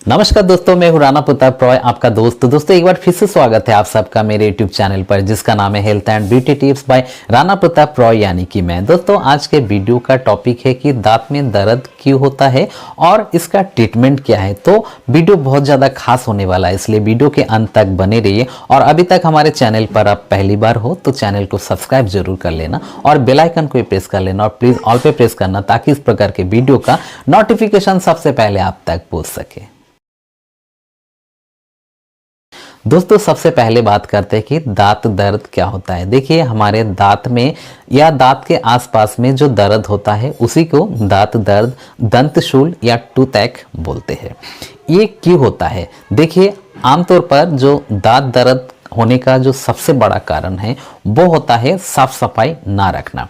नमस्कार दोस्तों, मैं हूं राणा प्रताप रॉय, आपका दोस्त। तो दोस्तों एक बार फिर से स्वागत है आप सबका मेरे यूट्यूब चैनल पर, जिसका नाम है health and beauty tips by Rana Pratap Roy, यानी कि मैं। दोस्तों आज के वीडियो का टॉपिक है कि दांत में दर्द क्यों होता है और इसका ट्रीटमेंट क्या है। तो वीडियो बहुत ज़्यादा खास होने वाला है, इसलिए वीडियो के अंत तक बने रहिए। और अभी तक हमारे चैनल पर आप पहली बार हो तो चैनल को सब्सक्राइब जरूर कर लेना और बेल आइकन को प्रेस कर लेना और प्लीज़ ऑल पे प्रेस करना, ताकि इस प्रकार के वीडियो का नोटिफिकेशन सबसे पहले आप तक पहुँच सके। दोस्तों सबसे पहले बात करते हैं कि दांत दर्द क्या होता है। देखिए, हमारे दांत में या दांत के आसपास में जो दर्द होता है उसी को दांत दर्द, दंतशूल या टूथएक बोलते हैं। ये क्यों होता है? देखिए, आमतौर पर जो दांत दर्द होने का जो सबसे बड़ा कारण है वो होता है साफ सफाई ना रखना।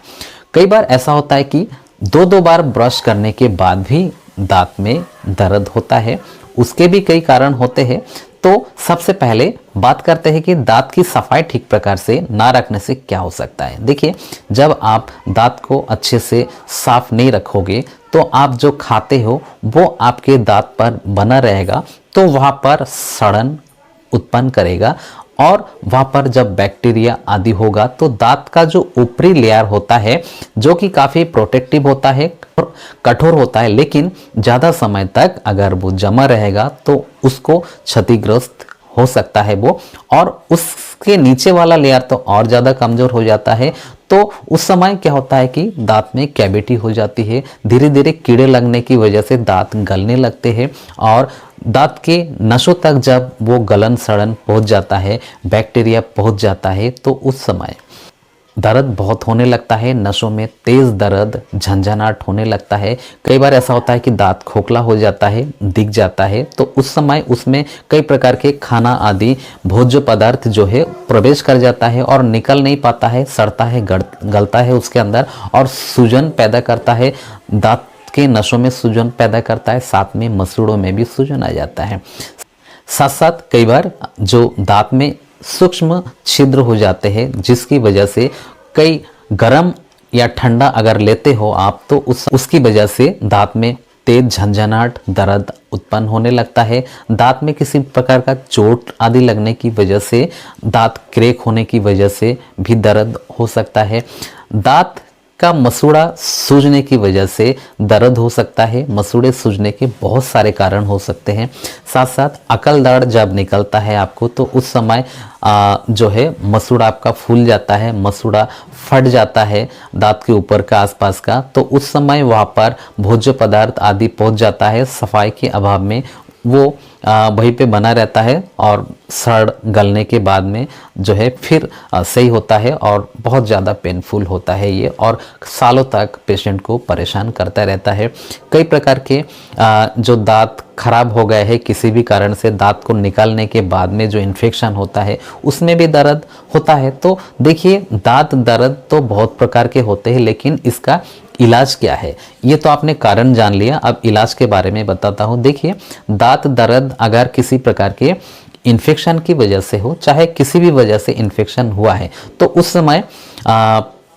कई बार ऐसा होता है कि दो बार ब्रश करने के बाद भी दांत में दर्द होता है। उसके भी कई कारण होते हैं। तो सबसे पहले बात करते हैं कि दांत की सफाई ठीक प्रकार से ना रखने से क्या हो सकता है। देखिए, जब आप दांत को अच्छे से साफ नहीं रखोगे तो आप जो खाते हो वो आपके दांत पर बना रहेगा, तो वहाँ पर सड़न उत्पन्न करेगा और वहाँ पर जब बैक्टीरिया आदि होगा तो दांत का जो ऊपरी लेयर होता है, जो कि काफ़ी प्रोटेक्टिव होता है, कठोर होता है, लेकिन ज़्यादा समय तक अगर वो जमा रहेगा तो उसको क्षतिग्रस्त हो सकता है वो, और उसके नीचे वाला लेयर तो और ज़्यादा कमज़ोर हो जाता है। तो उस समय क्या होता है कि दांत में कैविटी हो जाती है, धीरे धीरे कीड़े लगने की वजह से दांत गलने लगते हैं और दांत के नसों तक जब वो गलन सड़न पहुंच जाता है, बैक्टीरिया पहुंच जाता है, तो उस समय दर्द बहुत होने लगता है। नसों में तेज दर्द, झंझनाहट होने लगता है। कई बार ऐसा होता है कि दांत खोखला हो जाता है, दिख जाता है, तो उस समय उसमें कई प्रकार के खाना आदि भोज्य पदार्थ जो है प्रवेश कर जाता है और निकल नहीं पाता है, सड़ता है, गलता है उसके अंदर और सूजन पैदा करता है। दांत के नसों में सूजन पैदा करता है, साथ में मसूड़ों में भी सूजन आ जाता है। साथ साथ कई बार जो दांत में सूक्ष्म छिद्र हो जाते हैं, जिसकी वजह से कई गर्म या ठंडा अगर लेते हो आप तो उसकी वजह से दांत में तेज झंझनाहट, दर्द उत्पन्न होने लगता है। दांत में किसी प्रकार का चोट आदि लगने की वजह से, दांत क्रैक होने की वजह से भी दर्द हो सकता है। दांत का मसूड़ा सूजने की वजह से दर्द हो सकता है। मसूड़े सूजने के बहुत सारे कारण हो सकते हैं। साथ साथ अकल दाढ़ जब निकलता है आपको तो उस समय जो है मसूड़ा आपका फूल जाता है, मसूड़ा फट जाता है दांत के ऊपर का आसपास का, तो उस समय वहाँ पर भोज्य पदार्थ आदि पहुँच जाता है। सफाई के अभाव में वो वहीं पे बना रहता है और सड़ गलने के बाद में जो है फिर सही होता है और बहुत ज़्यादा पेनफुल होता है ये, और सालों तक पेशेंट को परेशान करता रहता है। कई प्रकार के जो दांत खराब हो गए हैं किसी भी कारण से, दांत को निकालने के बाद में जो इन्फेक्शन होता है उसमें भी दर्द होता है। तो देखिए, दांत दर्द तो बहुत प्रकार के होते हैं, लेकिन इसका इलाज क्या है ये तो आपने कारण जान लिया। अब इलाज के बारे में बताता हूँ। देखिए, दांत दर्द अगर किसी प्रकार के इन्फेक्शन की वजह से हो, चाहे किसी भी वजह से इन्फेक्शन हुआ है, तो उस समय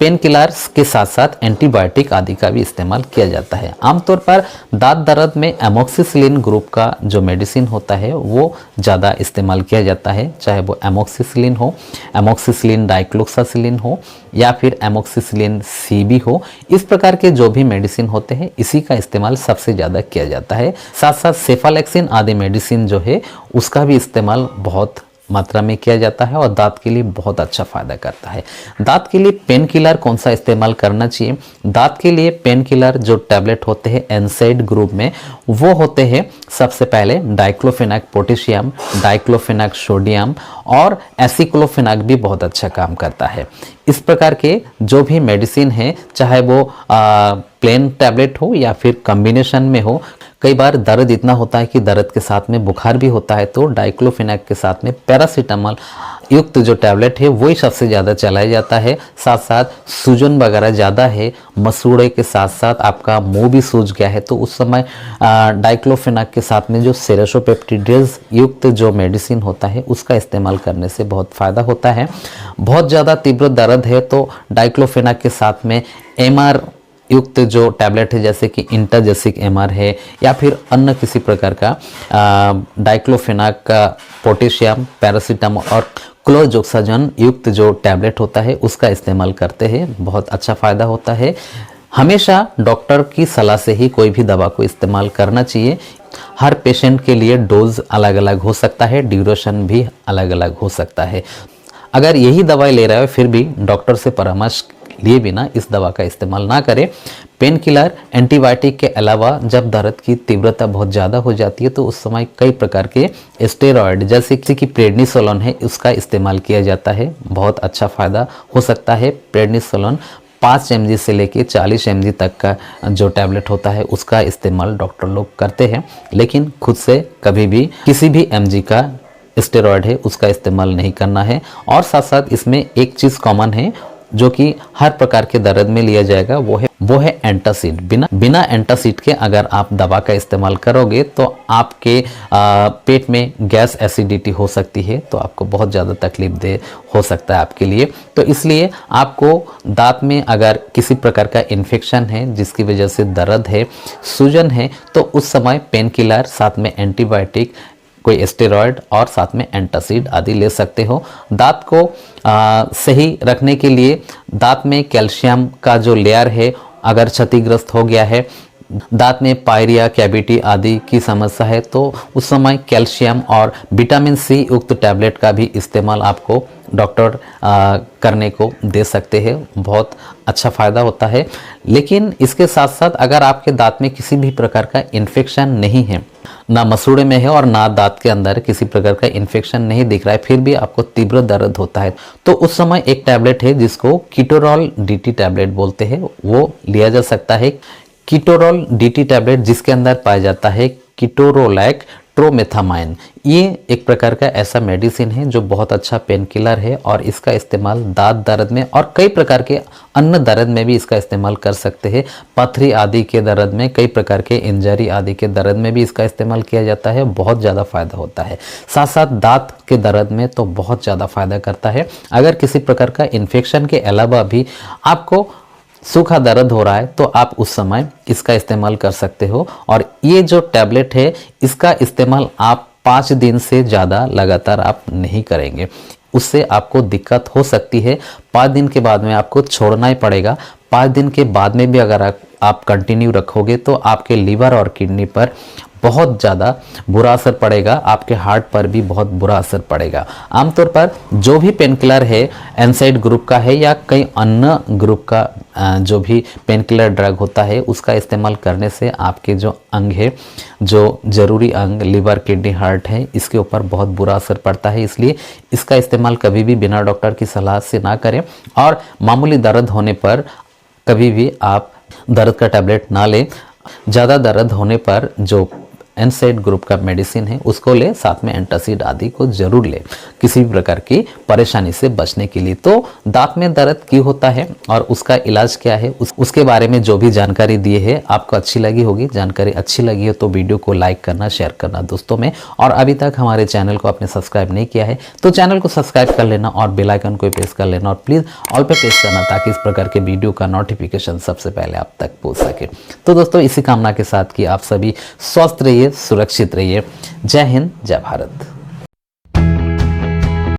पेन किलर्स के साथ साथ एंटीबायोटिक आदि का भी इस्तेमाल किया जाता है। आमतौर पर दांत दर्द में एमोक्सिसिलिन ग्रुप का जो मेडिसिन होता है वो ज़्यादा इस्तेमाल किया जाता है, चाहे वो एमोक्सिसिलिन हो, एमोक्सिसिलिन डाइक्लोक्सासिलिन हो या फिर एमोक्सिसिलिन सीबी हो। इस प्रकार के जो भी मेडिसिन होते हैं इसी का इस्तेमाल सबसे ज़्यादा किया जाता है। साथ साथ सेफालेक्सिन आदि मेडिसिन जो है उसका भी इस्तेमाल बहुत मात्रा में किया जाता है और दांत के लिए बहुत अच्छा फायदा करता है। दांत के लिए पेन किलर कौन सा इस्तेमाल करना चाहिए? दांत के लिए पेन किलर जो टैबलेट होते हैं एनसाइड ग्रुप में, वो होते हैं सबसे पहले डाइक्लोफेनाक पोटेशियम, डाइक्लोफेनाक सोडियम और एसिक्लोफेनाक भी बहुत अच्छा काम करता है। इस प्रकार के जो भी मेडिसिन है, चाहे वो प्लेन टैबलेट हो या फिर कॉम्बिनेशन में हो। कई बार दर्द इतना होता है कि दर्द के साथ में बुखार भी होता है, तो डाइक्लोफेनाक के साथ में पैरासीटामोल युक्त जो टैबलेट है वही सबसे ज़्यादा चलाया जाता है। साथ साथ सूजन वगैरह ज़्यादा है, मसूड़े के साथ साथ आपका मुंह भी सूज गया है, तो उस समय डाइक्लोफेनाक के साथ में जो सेरोसोपेप्टिडेज युक्त जो मेडिसिन होता है उसका इस्तेमाल करने से बहुत फ़ायदा होता है। बहुत ज़्यादा तीव्र दर्द है तो डाइक्लोफेनाक के साथ में MR युक्त जो टैबलेट है जैसे कि इंटाजेसिक एमआर है या फिर अन्य किसी प्रकार का डाइक्लोफेनाक का पोटेशियम, पैरासीटामोल और क्लोरोक्साजन युक्त जो टैबलेट होता है उसका इस्तेमाल करते हैं, बहुत अच्छा फ़ायदा होता है। हमेशा डॉक्टर की सलाह से ही कोई भी दवा को इस्तेमाल करना चाहिए। हर पेशेंट के लिए डोज अलग अलग हो सकता है, ड्यूरेशन भी अलग अलग हो सकता है। अगर यही दवाई ले रहे हो फिर भी डॉक्टर से परामर्श लिए बिना इस दवा का इस्तेमाल ना करें। पेन किलर, एंटीबायोटिक के अलावा जब दर्द की तीव्रता बहुत ज़्यादा हो जाती है तो उस समय कई प्रकार के स्टेरॉयड जैसे कि प्रेडनिसोलोन है उसका इस्तेमाल किया जाता है, बहुत अच्छा फ़ायदा हो सकता है। प्रेडनिसोलोन 5 mg से लेके 40 mg तक का जो टैबलेट होता है उसका इस्तेमाल डॉक्टर लोग करते हैं, लेकिन खुद से कभी भी किसी भी mg का स्टेरॉयड है उसका इस्तेमाल नहीं करना है। और साथ साथ इसमें एक चीज़ कॉमन है जो कि हर प्रकार के दर्द में लिया जाएगा, वो है एंटासिड। बिना एंटासिड के अगर आप दवा का इस्तेमाल करोगे तो आपके पेट में गैस एसिडिटी हो सकती है, तो आपको बहुत ज़्यादा तकलीफ दे हो सकता है आपके लिए। तो इसलिए आपको दांत में अगर किसी प्रकार का इन्फेक्शन है जिसकी वजह से दर्द है, सूजन है, तो उस समय पेन किलर साथ में एंटीबायोटिक, कोई स्टेरॉयड और साथ में एंटासिड आदि ले सकते हो। दांत को सही रखने के लिए दांत में कैल्शियम का जो लेयर है अगर क्षतिग्रस्त हो गया है, दांत में पायरिया, कैविटी आदि की समस्या है, तो उस समय कैल्शियम और विटामिन सी युक्त टैबलेट का भी इस्तेमाल आपको डॉक्टर करने को दे सकते हैं, बहुत अच्छा फ़ायदा होता है। लेकिन इसके साथ साथ अगर आपके दांत में किसी भी प्रकार का इन्फेक्शन नहीं है, ना मसूड़े में है और ना दांत के अंदर किसी प्रकार का इन्फेक्शन नहीं दिख रहा है, फिर भी आपको तीव्र दर्द होता है, तो उस समय एक टैबलेट है जिसको कीटोरॉल डीटी टैबलेट बोलते हैं, वो लिया जा सकता है। कीटोरॉल डीटी टैबलेट जिसके अंदर पाया जाता है कीटोरोलैक ट्रोमेथामाइन, ये एक प्रकार का ऐसा मेडिसिन है जो बहुत अच्छा पेन किलर है और इसका इस्तेमाल दांत दर्द में और कई प्रकार के अन्य दर्द में भी इसका इस्तेमाल कर सकते हैं। पथरी आदि के दर्द में, कई प्रकार के इंजरी आदि के दर्द में भी इसका इस्तेमाल किया जाता है, बहुत ज़्यादा फ़ायदा होता है। साथ साथ दांत के दर्द में तो बहुत ज़्यादा फ़ायदा करता है। अगर किसी प्रकार का इन्फेक्शन के अलावा भी आपको सूखा दर्द हो रहा है तो आप उस समय इसका इस्तेमाल कर सकते हो। और ये जो टैबलेट है इसका इस्तेमाल आप 5 दिन से ज़्यादा लगातार आप नहीं करेंगे, उससे आपको दिक्कत हो सकती है। 5 दिन के बाद में आपको छोड़ना ही पड़ेगा। 5 दिन के बाद में भी अगर आप कंटिन्यू रखोगे तो आपके लीवर और किडनी पर बहुत ज़्यादा बुरा असर पड़ेगा, आपके हार्ट पर भी बहुत बुरा असर पड़ेगा। आमतौर पर जो भी पेन किलर है एनसाइड ग्रुप का है या कई अन्य ग्रुप का जो भी पेन किलर ड्रग होता है उसका इस्तेमाल करने से आपके जो अंग है, जो जरूरी अंग लीवर, किडनी, हार्ट है, इसके ऊपर बहुत बुरा असर पड़ता है। इसलिए इसका इस्तेमाल कभी भी बिना डॉक्टर की सलाह से ना करें और मामूली दर्द होने पर कभी भी आप दर्द का टैबलेट ना लें। ज़्यादा दर्द होने पर जो एनसाइड ग्रुप का मेडिसिन है उसको ले, साथ में एंटासिड आदि को जरूर ले किसी भी प्रकार की परेशानी से बचने के लिए। तो दांत में दर्द क्यों होता है और उसका इलाज क्या है, उसके बारे में जो भी जानकारी दी है आपको अच्छी लगी होगी। जानकारी अच्छी लगी हो तो वीडियो को लाइक करना, शेयर करना दोस्तों में, और अभी तक हमारे चैनल को आपने सब्सक्राइब नहीं किया है तो चैनल को सब्सक्राइब कर लेना और बेल आइकन को प्रेस कर लेना और प्लीज़ ऑल पे प्रेस करना ताकि इस प्रकार के वीडियो का नोटिफिकेशन सबसे पहले आप तक पहुँच सके। तो दोस्तों इसी कामना के साथ कि आप सभी स्वस्थ रहिए, सुरक्षित रहिए। जय हिंद, जय भारत।